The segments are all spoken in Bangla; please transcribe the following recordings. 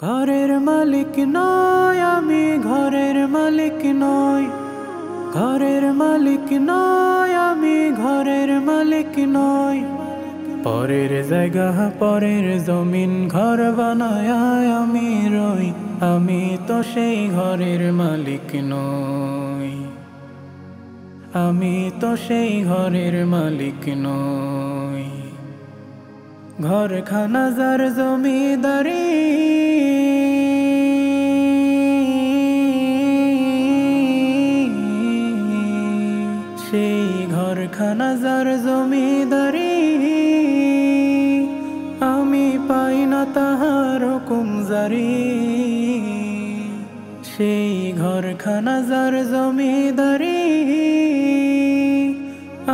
ঘরের মালিক নয় আমি, ঘরের মালিক নয়, ঘরের মালিক নয় আমি, ঘরের মালিক নয়। পরের জায়গা পরের জমিন ঘর বানায় আমি রই, আমি তো সেই ঘরের মালিক নই, আমি তো সেই ঘরের মালিক নই। ঘরখানা যার জমিদারি, সেই ঘরখানা যার জমিদারি, আমি পাই না তাহার হুকুম জারি। সেই ঘরখানা যার জমিদারি,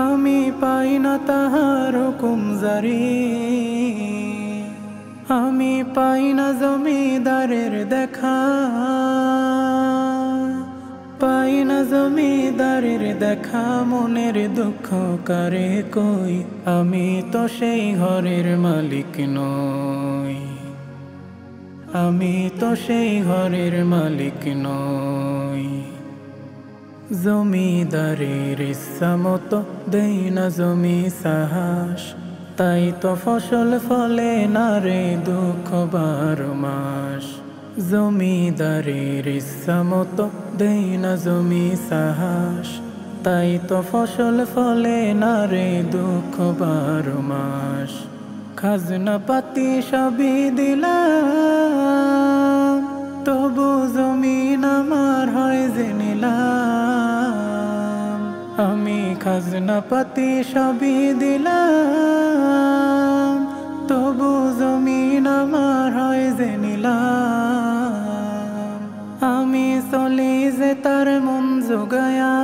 আমি পাই না তাহার হুকুম জারি। আমি পাই না জমিদারের দেখা, পাই না জমিদারের দেখা, মনের দুঃখ কারে কই, আমি তো সেই ঘরের মালিক নই, আমি তো সেই ঘরের মালিক নই। জমিদারের ইচ্ছা মতো দেই না জমি সাহস, তাই তো ফসল ফলে না রে দুঃখ 12 মাস। জমিদারের ইচ্ছা মতো দেই না জমি সাহস, তাই তো ফসল ফলে না রে দুঃখ 12 মাস। খাজনা পাতি সবই দিলাম, তবু জমিন আমার হয় যে নিলাম। আমি খাজনা পাতি সবই দিলাম, তবু জমিন আমার হয় যে নিলাম। আমি চলি যে তার মন জোগায়া,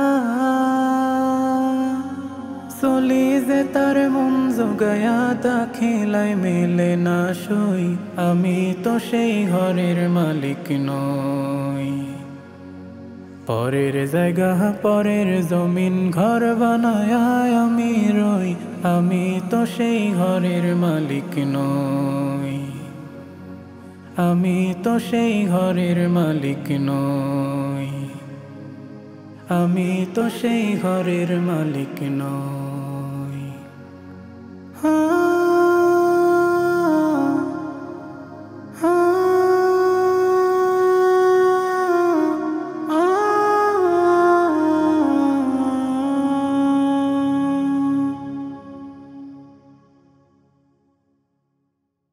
চলি যে তার মন জোগায়া, দাখিলাই মেলে না সই, আমি তো সেই ঘরের মালিক নই। পরের জায়গা পরের জমিন ঘর বানায় আমি রই, আমি তো সেই ঘরের মালিক নই, আমি তো সেই ঘরের মালিক নই, আমি তো সেই ঘরের মালিক নই।